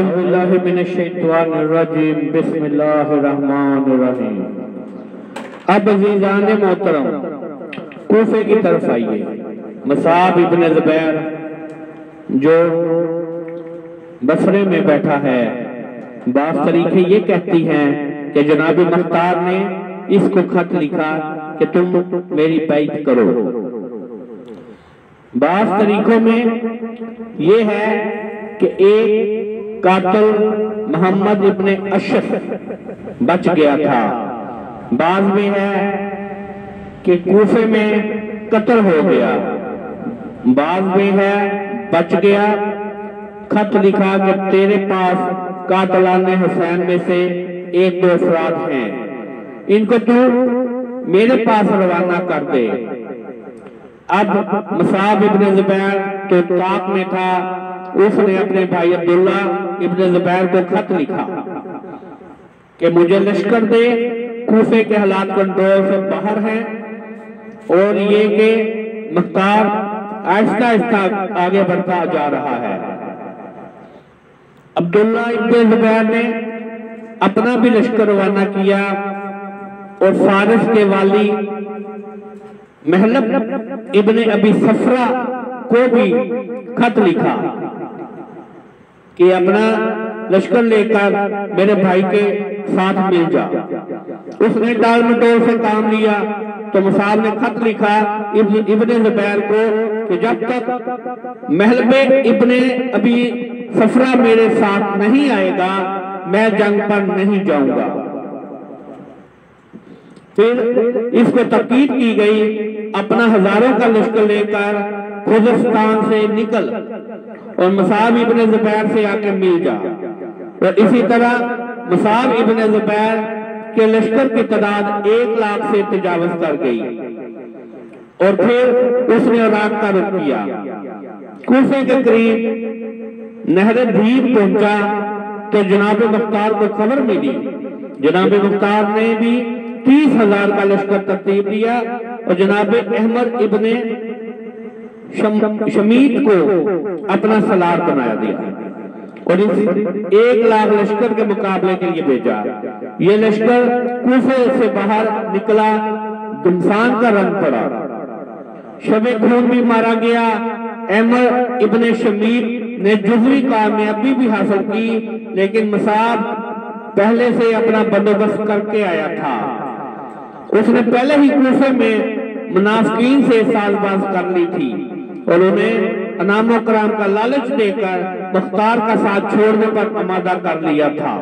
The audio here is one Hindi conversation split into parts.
औज़ुबिल्लाहि मिनश्शैतानिर्रजीम बिस्मिल्लाहिर्रहमानिर्रहीम। अब अज़ीज़ान मोहतरम कूफे की तरफ आइए। मसाब इब्न ज़ुबैर जो बसरे में बैठा है, बास तरीके ये कहती हैं कि जनाब मुख्तार ने इसको खत लिखा कि तुम मेरी बैत करो। बास तरीकों में ये है कि एक कातिल मोहम्मद इब्ने अशरफ बच गया था। बाद में है कि कूफे में कत्ल हो गया। बाद में है बच गया। खत लिखा कि तेरे पास कातलाने हुसैन में से एक दो अफराद हैं, इनको तू मेरे पास रवाना कर दे। अब मुसाब इब्न ज़ुबैर तो ताक में था, उसने अपने भाई अब्दुल्ला इब्न ज़ुबैर को खत लिखा कि मुझे लश्कर दे, कूफे के हालात कंट्रोल से बाहर हैं और ये कि मुख्तार आहिस्ता आहिस्ता आगे बढ़ता जा रहा है। अब्दुल्ला इब्न ज़ुबैर ने अपना भी लश्कर रवाना किया और फारिस के वाली महलब इब्ने अबी सफरा को भी खत लिखा कि अपना लश्कर लेकर मेरे भाई के साथ मिल जा। उसने टाल मटोल से काम लिया तो मुसाब ने खत लिखा इब्ने ज़ुबैर को कि जब तक महलबे इब्ने अबी सफरा मेरे साथ नहीं आएगा मैं जंग पर नहीं जाऊंगा। फिर इसको तकीद की गई, अपना हजारों का लश्कर लेकर खुजस्तान से निकल और मुसाब इब्ने ज़ुबैर से आके मिल जा। और इसी तरह मुसाब इब्ने ज़ुबैर के लश्कर की तादाद 1 लाख से तजावज कर गई और फिर उसने इराक का रुख किया। कूफे के करीब नहर भीम पहुंचा तो जनाब मुख्तार को खबर मिली। जनाब मुख्तार ने भी 30,000 का लश्कर तरतीब दिया और जनाब अहमद इब्ने शमीत को अपना सलार बनाया दिया और इस 1 लाख लश्कर के मुकाबले के लिए भेजा। ये लश्कर कूफे से बाहर निकला, घमसान का रंग पड़ा, शबे खून भी मारा गया। अहमद इब्ने शमीत ने जुज़वी कामयाबी भी हासिल की, लेकिन मुसाब पहले से अपना बंदोबस्त करके आया था। उसने पहले ही कूफे में मुनाफिकीन से साज़बाज़ कर ली थी और उन्हें अनामो कराम का लालच देकर मुख्तार का साथ छोड़ने पर आमादा कर लिया था।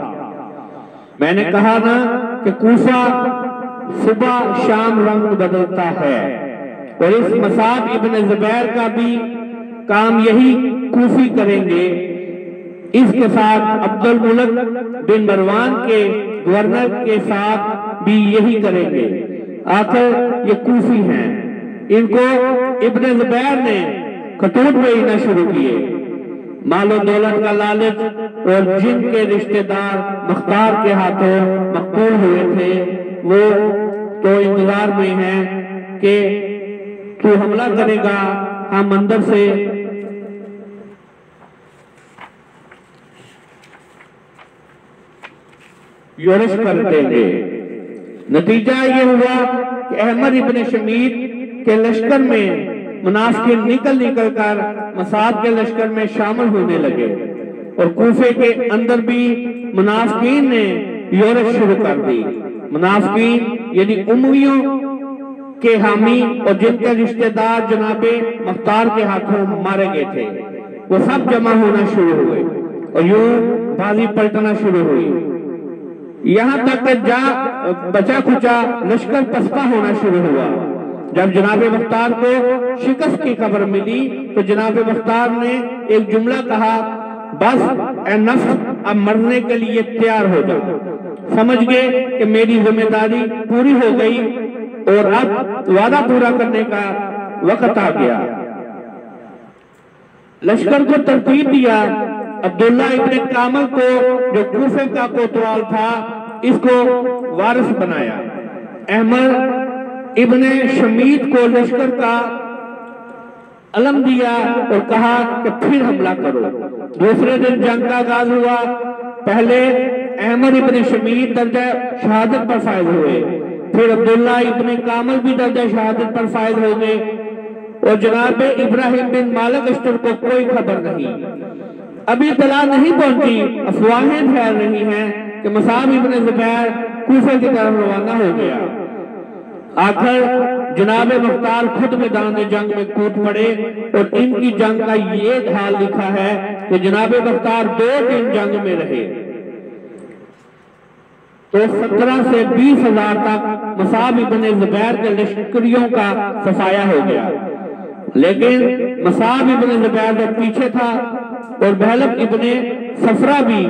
मैंने कहा ना कि कूफा सुबह शाम रंग बदलता है और इस मुसाब इब्न ज़ुबैर का भी काम यही कूफी करेंगे। इसके साथ अब्दुल मुल्क बिन मरवान के गवर्नर के साथ भी यही करेंगे। आखिर ये कूफी हैं, इनको इब्न ज़ुबैर ने खतूत भेजना शुरू किए। मालो दौलत का लालच और जिनके रिश्तेदार मुख्तार के हाथों मकबूल हुए थे वो तो इंतजार में हैं कि तू हमला करेगा, हम अंदर से योरश कर देंगे। नतीजा ये हुआ कि अहमद इब्ने शमीत के लश्कर में मुनाफिकीन निकल कर मुसाब के लश्कर में शामिल होने लगे और कूफे के अंदर भी मुनाफिकीन ने योरश शुरू कर दी। मुनाफिकीन यानी उमवियों के हामी और जिनके रिश्तेदार जनाबे मुख्तार के हाथों मारे गए थे वो सब जमा होना शुरू हुए और यूं बाजी पलटना शुरू हुई। यहाँ तक जा बचा खुचा लश्कर पस्ता होना शुरू हुआ। जब जनाब मुख्तार को शिकस्त की खबर मिली तो जनाब मुख्तार ने एक जुमला कहा, बस ए नफ्स अब मरने के लिए तैयार हो जाओ। समझ गए कि मेरी जिम्मेदारी पूरी हो गई और अब वादा पूरा करने का वक्त आ गया। लश्कर को तरतीब दिया। अब्दुल्ला इब्ने कामल को जो कूफे का कोतवाल था इसको वारिस बनाया। अहमद इब्ने शमीत को लश्कर का अलम दिया और कहा कि फिर हमला करो। दूसरे दिन जंग का आगाज हुआ। पहले अहमद इब्न शमीर दर्जा शहादत पर फायज हुए, फिर अब्दुल्ला इब्न कामल भी दर्जा शहादत पर फायज हो गए, और जनाब इब्राहिम बिन मालिक अश्तर को कोई खबर नहीं। अभी तला नहीं पहुंची, अफवाहें फैल रही हैं कि मुसाब इब्न जुबैर कूफे की तरफ रवाना हो गया। आखिर जनाब मुख्तार खुद मैदान जंग में कूद पड़े और इनकी जंग का ये हाल लिखा है कि जनाब मुख्तार 2 दिन जंग में रहे, तो 17 से 20 हजार तक मुसाब इब्न जुबैर के लश्करियों का सफाया हो गया। लेकिन मुसाब इब्न जुबैर तो पीछे था और बहलक इब्न सफरा भी।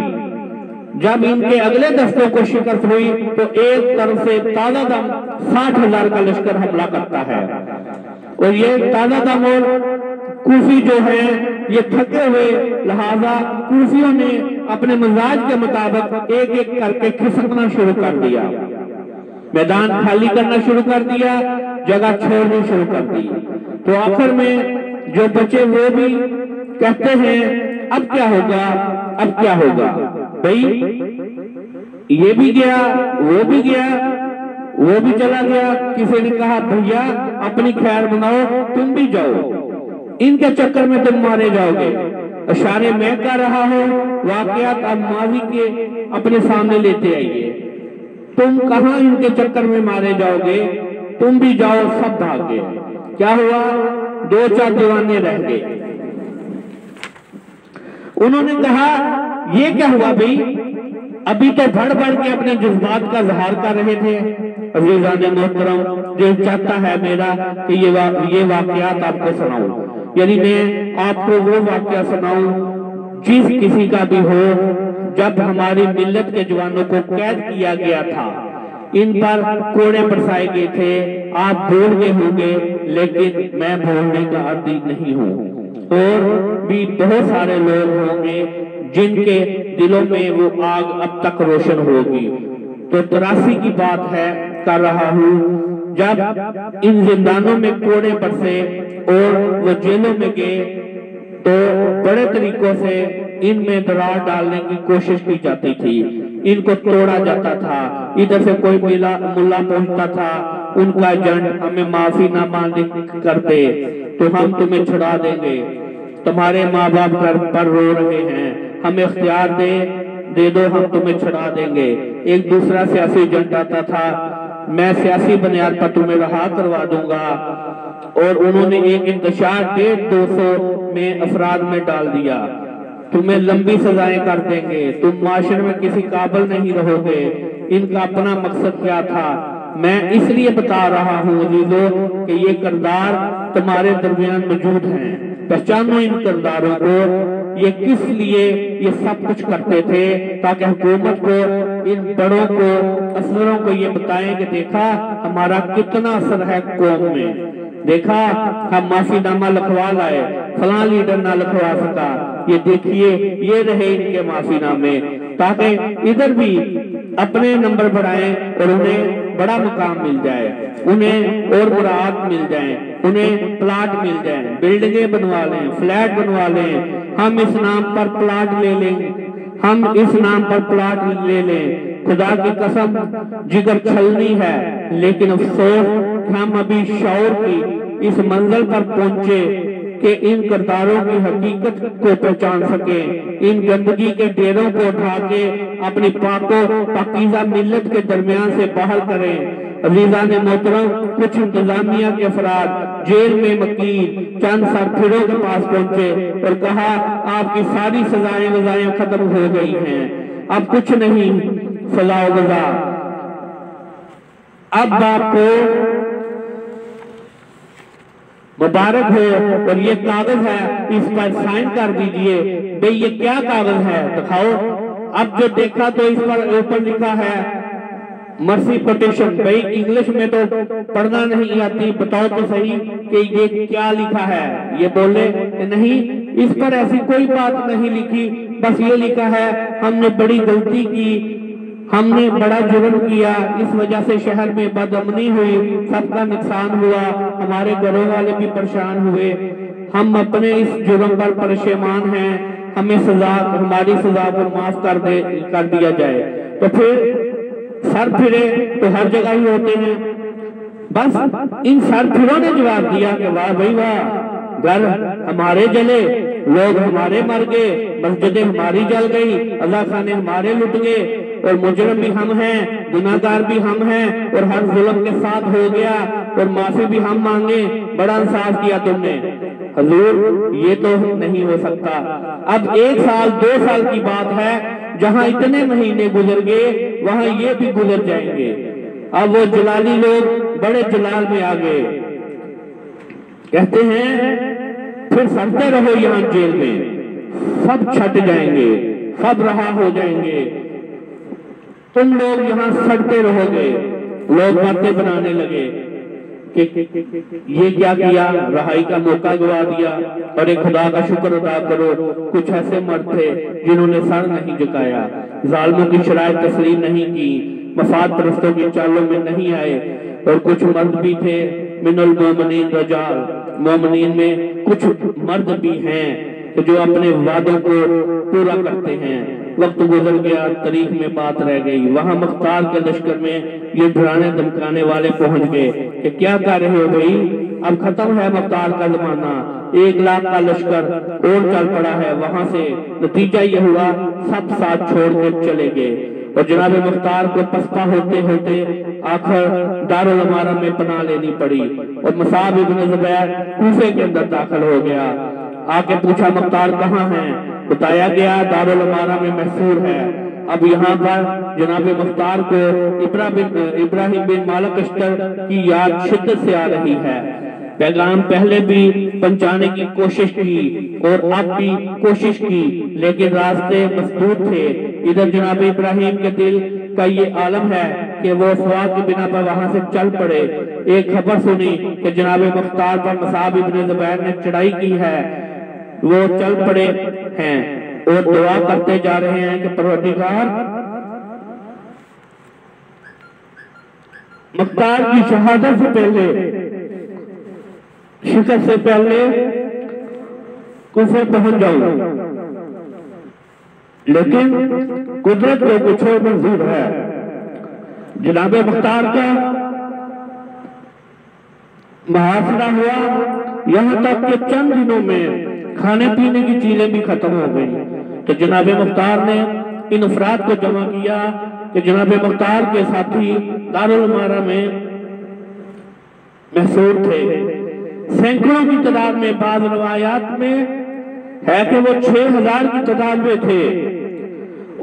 जब इनके अगले दस्तों को शिकस्त हुई तो एक तरफ से ताजा दम 60,000 का लश्कर हमला करता है, और ये ताजा दम और कूफी जो है ये थके हुए, लिहाजा कूफियों ने अपने मिजाज के मुताबिक एक एक करके खिसकना शुरू कर दिया, मैदान खाली करना शुरू कर दिया, जगह छोड़नी शुरू कर दी। तो आखिर में जो बचे वो भी कहते हैं अब क्या होगा, अब क्या होगा। भाई ये भी गया, वो भी गया, वो भी चला गया। किसी ने कहा भैया अपनी खैर बनाओ, तुम भी जाओ, इनके चक्कर में तुम मारे जाओगे। इशारे मैं कर रहा हूं, वाकयात अब माजी के अपने सामने लेते आइए। तुम कहां इनके चक्कर में मारे जाओगे, तुम भी जाओ। सब भाग गए। क्या हुआ, 2-4 दीवाने रह गए। उन्होंने कहा ये क्या हुआ भाई, अभी तो बढ़ बढ़ के अपने जज्बात का इजहार कर रहे थे। अजीज़ान मोहतरम, दिल चाहता है मेरा कि ये वाकयात आपको सुनाऊं, यानी मैं आपको वो वाकया सुनाऊं जिस किसी का भी हो जब हमारी मिल्लत के जवानों को कैद किया गया था, इन पर कोड़े बरसाए गए थे। आप भूल गए होंगे, लेकिन मैं भूलने का आदी नहीं हूँ, और भी बहुत सारे लोग होंगे जिनके दिलों में वो आग अब तक रोशन होगी। तो 83 की बात है कर रहा हूँ, जब इन जिंदानों में कोड़े बरसे और वो जेलों में गए तो बड़े तरीकों से इनमें दरार डालने की कोशिश की जाती थी, इनको तोड़ा जाता था। इधर से कोई मुल्ला पहुंचता था, उनका एजेंट हमें माफी ना मांगे करते तो हम तुम्हें छुड़ा देंगे, तुम्हारे माँ बाप घर पर रो रहे हैं, हमें इख्तियार दे दो, हम तुम्हें छुड़ा देंगे। एक दूसरा सियासी एजेंट आता था, मैं सियासी बुनियाद पर तुम्हें रहा करवा दूंगा, और उन्होंने एक इंतशार 150-200 में अफराद में डाल दिया, तुम्हें लंबी सजाएं कर देंगे, तुम माशरे में किसी काबिल नहीं रहोगे। इनका अपना मकसद क्या था, मैं इसलिए बता रहा हूँ अजीजों कि ये किरदार तुम्हारे दरमियान मौजूद हैं, पहचानो इन किरदारों को। ये किस लिए ये सब कुछ करते थे, ताकि हुकूमत को, इन बड़ों को, अफसरों को ये बताएं कि देखा हमारा कितना असर है कौम में, देखा हम माफीनामा लिखवा लाए, फलां लीडर ना लिखवा सका, ये देखिए ये रहे इनके माफीनामे, ताकि इधर भी अपने नंबर बढ़ाएं और उन्हें बड़ा मुकाम मिल जाए, उन्हें और मुराद मिल जाए, उन्हें प्लाट मिल जाए, बिल्डिंगें बनवा लें, फ्लैट बनवा लें, हम इस नाम पर प्लाट ले लें, हम इस नाम पर प्लाट ले लें। खुदा की कसम जिगर छलनी है, लेकिन अफसोस हम अभी शौर की इस मंजिल पर पहुंचे कि इन किरदारों की हकीकत को पहचान सके, इन गंदगी के डेरों को उठा के अपनी पाकीज़ा मिल्लत के दरमियान से बाहर करें। अजीज़ान मोहतरम, कुछ इंतजामिया के अफराद जेल में वकील चंद सरफिरों के पास पहुंचे और कहा आपकी सारी सजाएं वजाएं खत्म हो गई हैं, अब कुछ नहीं, सजा वजा, अब आपको मुबारक हो, और ये कागज है इस पर साइन कर दीजिए। भाई ये क्या कागज है दिखाओ। अब जो देखा तो इस पर ऊपर लिखा है मर्सी पिटीशन। भाई इंग्लिश में तो पढ़ना नहीं आती, बताओ तो सही कि ये क्या लिखा है। ये बोले कि नहीं, इस पर ऐसी कोई बात नहीं लिखी, बस ये लिखा है हमने बड़ी गलती की, हमने बड़ा जुर्म किया, इस वजह से शहर में बदअमनी हुई, सबका नुकसान हुआ, हमारे घरों वाले भी परेशान हुए, हम अपने इस जुर्म पर परेशान हैं, हमें सजा, हमारी सजा को माफ कर दिया जाए। तो फिर सर फिरे तो हर जगह ही होते हैं। बस इन सरफिरों ने जवाब दिया कि वाह भाई वाह, घर हमारे जले, लोग हमारे मर गए, मस्जिदें हमारी जल गई, अज़ा खाने हमारे लुट गए, और मुजरिम भी हम हैं, गुनाहगार भी हम हैं, और हर जुल्म के साथ हो गया, और माफी भी हम मांगे, बड़ा इंसाफ किया तुमने। हजूर ये तो नहीं हो सकता। अब 1 साल 2 साल की बात है, जहां इतने महीने गुजर गए वहां ये भी गुजर जाएंगे। अब वो जलाली लोग बड़े जलाल में आ गए, कहते हैं फिर सड़ते रहो यहाँ जेल में, सब छट जाएंगे, सब रहा हो जाएंगे, तुम लोग यहाँ सड़ते रहोगे। लोग बातें बनाने लगे कि ये क्या किया, रहाई का मौका गवा दिया, और एक खुदा का शुक्र अदा करो कुछ ऐसे मर्द थे जिन्होंने सर नहीं झुकाया, जालिमों की शराइत तस्लीम नहीं की, मफाद परस्तों की चालों में नहीं आए। और कुछ मर्द भी थे, मिनल मोमिनीन रजाल, मोमिनीन में कुछ मर्द भी हैं कि जो अपने वादों को पूरा करते हैं। वक्त गुजर गया, तारीख में बात रह गई। वहां मुख्तार के लश्कर में ये डराने धमकाने वाले पहुंच गए कि क्या कर रहे हो भाई, अब खत्म है मुख्तार का जमाना, 1 लाख का लश्कर और चल पड़ा है। वहां से नतीजा ये हुआ, सब साथ छोड़ के चले गए, और जनाब मुख्तार को पस्ता होते होते आखिर दारुल अमारा में पनाह लेनी पड़ी, और मुसाब इब्न ज़ुबैर कूफे के अंदर दाखिल हो गया। आके पूछा मुख्तार कहाँ है, बताया गया दारुल अमारा में महसूर है। अब यहाँ पर जनाब मुख्तार को इब्राहिम बिन मालिक अश्तर की याद शिद्दत से आ रही है। पैगाम पहले भी पहुंचाने की कोशिश की और अब भी कोशिश की, लेकिन रास्ते मसदूद थे। इधर जनाब इब्राहिम के दिल का ये आलम है कि वो स्वाद की बिना पर वहां से चल पड़े। एक खबर सुनी कि जनाब मुख्तार पर मुसाब इब्न ज़ुबैर ने चढ़ाई की है, वो चल पड़े हैं और दुआ करते जा रहे हैं कि परवरदिगार मुख्तार की शहादत से पहले, शिकस्त से पहले कूफे पहुंच जाऊं, लेकिन कुदरत को कुछ और मंजूर है। जनाब मुख्तार का मुहासरा हुआ, यहां तक कि चंद दिनों में खाने पीने की चीजें भी खत्म हो गई। तो जनाब मुख्तार ने इन अफराद को जमा किया कि जनाब मुख्तार के साथी दारुल अमारा में महसूर थे। सैकड़ों की तादाद में, बाद रवायात में है कि वो 6000 की तादाद में थे,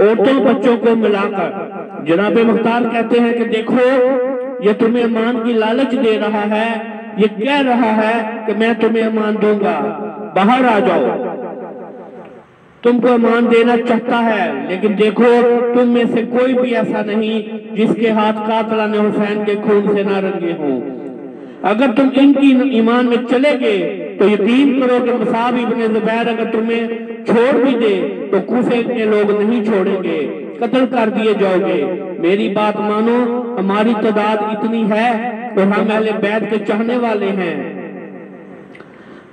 औरतों बच्चों को मिलाकर। जनाब मुख्तार कहते हैं कि देखो ये तुम्हें अमान की लालच दे रहा है, ये कह रहा है कि मैं तुम्हें अमान दूंगा, बाहर आ जाओ, तुमको अमान देना चाहता है, लेकिन देखो तुम में से कोई भी ऐसा नहीं जिसके हाथ कातिलान हुसैन के खून से ना रंगे हों। अगर तुम इनकी ईमान में चले गए तो यकीन करो कि मुसाब इब्न ज़ुबैर अगर तुम्हें छोड़ भी दे तो कूफे के लोग नहीं छोड़ेंगे, कत्ल कर दिए जाओगे। मेरी बात मानो, हमारी तादाद इतनी है और हम अहले बैत के चाहने वाले हैं,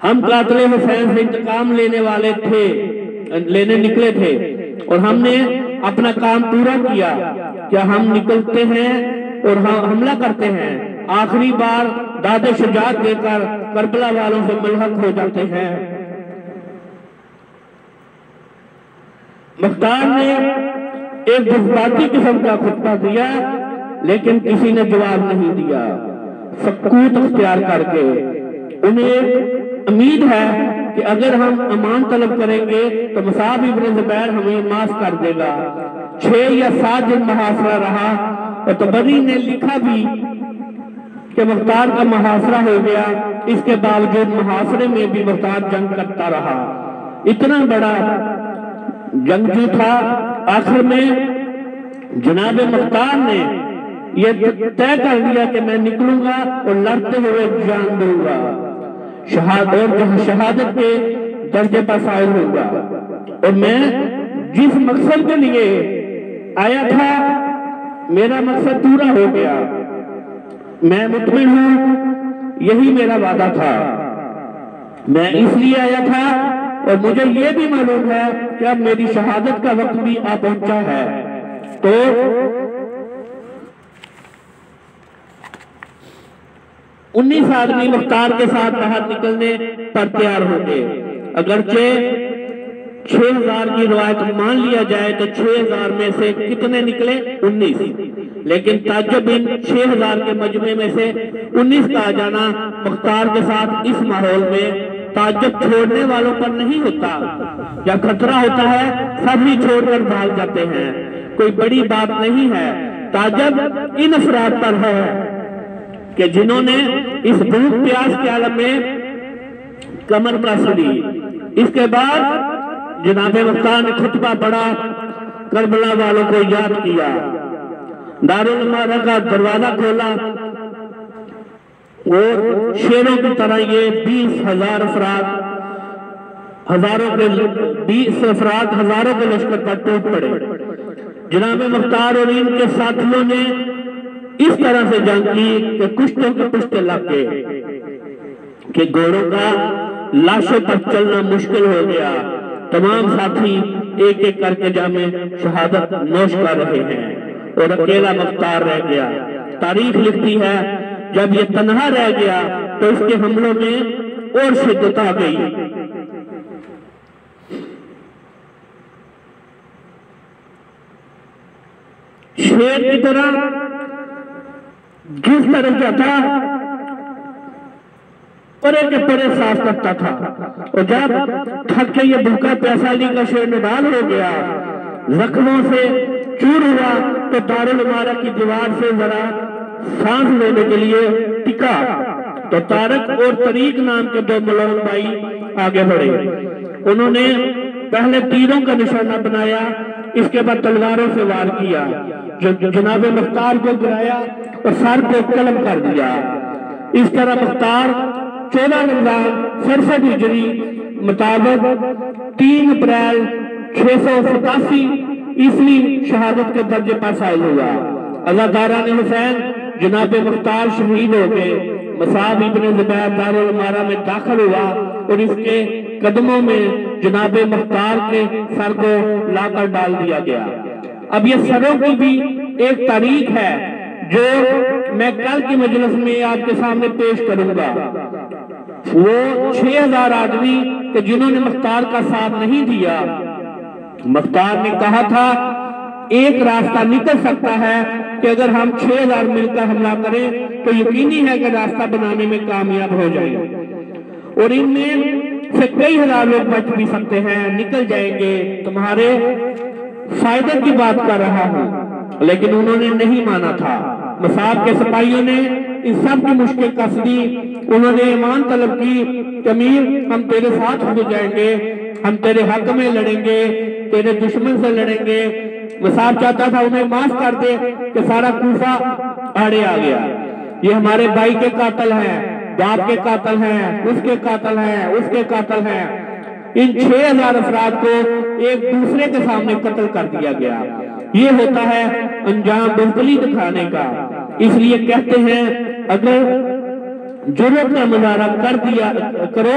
हम कातिल हुसैन से इंतकाम लेने निकले थे और हमने अपना काम पूरा किया। क्या हम निकलते हैं और हमला करते हैं, आखिरी बार दादे शुजात देकर करबला वालों से मुल्हक हो जाते हैं। मुख्तार ने एक जज्बाती किस्म का खुतबा दिया, लेकिन किसी ने जवाब नहीं दिया। सकूत अख्तियार करके उन्हें उम्मीद है कि अगर हम अमान तलब करेंगे तो मुसाब इब्न ज़ुबैर हमें माफ कर देगा। 6 या 7 दिन मुहासरा रहा और तबरी ने लिखा भी कि मुख्तार का मुहासरा हो गया। इसके बावजूद मुहासरे में भी मुख्तार जंग करता रहा। इतना बड़ा जंगजू था, आखिर में जनाब मुख्तार ने यह तय कर दिया कि मैं निकलूंगा और लड़ते हुए जान दूंगा, शहादत के दर्जे पर फाइल होगा। और मैं जिस मकसद के लिए आया था मेरा मकसद पूरा हो गया, मैं मुतमिन हूं, यही मेरा वादा था। मैं इसलिए आया था और मुझे ये भी मालूम है कि अब मेरी शहादत का वक्त भी आ पहुंचा है। तो 19 आदमी मुख्तार के साथ बाहर निकलने पर तैयार होंगे। अगरचे 6000 की रवायत मान लिया जाए तो 6000 में से कितने निकले? 19। लेकिन ताज्जुब इन 6000 के मजमे में से 19 का आ जाना मुख्तार के साथ इस माहौल में ताज्जुब छोड़ने वालों पर नहीं होता। जब खतरा होता है सभी छोड़कर भाग जाते हैं, कोई बड़ी बात नहीं है। ताज्जुब इन अफराद पर है कि जिन्होंने इस भूख प्यास के आलम में कमर कस ली। इसके बाद जनाब मुख्तार ने खुतबा पढ़ा, करबला वालों को याद किया, दारुल उलमा का दरवाजा खोला और शेरों की तरह ये 20,000 अफराद हजारों के लश्कर पर टूट पड़े। जनाब मुख्तार और इनके साथियों ने इस तरह से जंग की कि कुश्तों के पुश्ते लग गए कि घोड़ों का लाशों पर चलना मुश्किल हो गया। तमाम साथी एक एक करके जामे शहादत नोश कर रहे हैं और अकेला मुख्तार रह गया। तारीख लिखती है जब ये तन्हा रह गया तो इसके हमलों में और शिद्दत आ गई। शेर की तरह जिस तरह जाता परे के परे साफ करता था और जब थक के ये भूखा प्यासा अली का शेर निडाल हो गया, जख्मों से चूर हुआ तो दारुल उमारा की दीवार से जरा सांस लेने के लिए टिका तो तारक और तरीक नाम के 2 मलौन भाई आगे बढ़े। उन्होंने पहले तीरों का निशाना बनाया, इसके बाद तलवारों से वार किया, जो जनाब मुख्तार को गिराया और सर को कलम कर दिया। इस तरह मुख्तार 14 रमजान 67 हिजरी मुताबिक 3 अप्रैल 687 ईस्वी शहादत के दर्जे पर फाइल हुआ। अज़ादारान हुसैन जनाब मुख्तार शहीद हो गए। मसाब इब्ने ज़ुबैर दारुल उमारा में दाखिल हुआ और इसके कदमों में जनाब मुख्तार के सर को लाकर डाल दिया गया। अब ये सरों की भी एक तारीख है जो मैं कल की मजलिस में आपके सामने पेश करूंगा। वो 6000 आदमी के जिन्होंने मुख्तार का साथ नहीं दिया। मुख्तार ने कहा था एक रास्ता निकल सकता है कि अगर हम 6000 मिलकर हमला करें तो यकीनी है कि रास्ता बनाने में कामयाब हो जाए और इनमें से कई हजार लोग बच भी सकते हैं, निकल जाएंगे, तुम्हारे फायदे की बात कर रहा हूं। लेकिन उन्होंने नहीं माना था। मसाब के सिपाहियों ने इस सब की मुश्किल कस दी। उन्होंने ईमान तलब की, अमीर हम तेरे साथ हो जाएंगे, हम तेरे हक में लड़ेंगे, तेरे दुश्मन से लड़ेंगे। मसाब चाहता था उन्हें माफ कर दे कि सारा कूफा आड़े आ गया, ये हमारे भाई के कातल हैं, बाप के कातल हैं, उसके कातल हैं, उसके कातल हैं। इन 6000 अफराद को एक दूसरे के सामने कत्ल कर दिया गया। ये होता है अंजाम बुज़दिली दिखाने का। इसलिए कहते हैं अगर जुर्रत का मुजाहरा कर दिया करो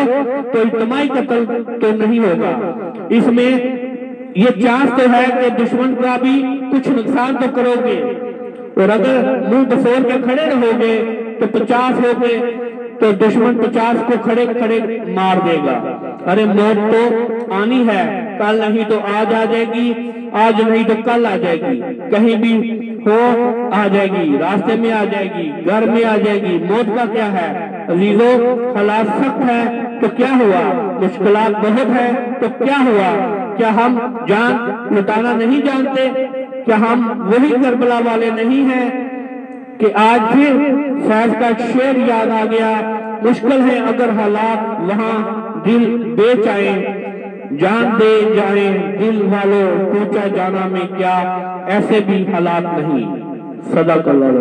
तो इज्तिमाई कत्ल तो नहीं होगा। इसमें ये चांस तो है कि दुश्मन का भी कुछ नुकसान तो करोगे और अगर मुंह बसोर के खड़े रहोगे तो 50 हो गए तो दुश्मन 50 को खड़े खड़े मार देगा। अरे मौत तो आनी है, कल नहीं तो आज आ जाएगी, आज नहीं तो कल आ जाएगी, कहीं भी हो आ जाएगी, रास्ते में आ जाएगी, घर में आ जाएगी। मौत का क्या है अजीजों, हालात सख्त है तो क्या हुआ, मुश्किलात बहुत है तो क्या हुआ। क्या हम जान लुटाना नहीं जानते? क्या हम वही करबला वाले नहीं हैं कि आज फिर फैज का शेर याद आ गया, मुश्किल है अगर हालात वहां दिल बेच आए, जान दे जाए दिल वालों, पूछा जाना में क्या ऐसे भी हालात नहीं। सदाकल्लाह।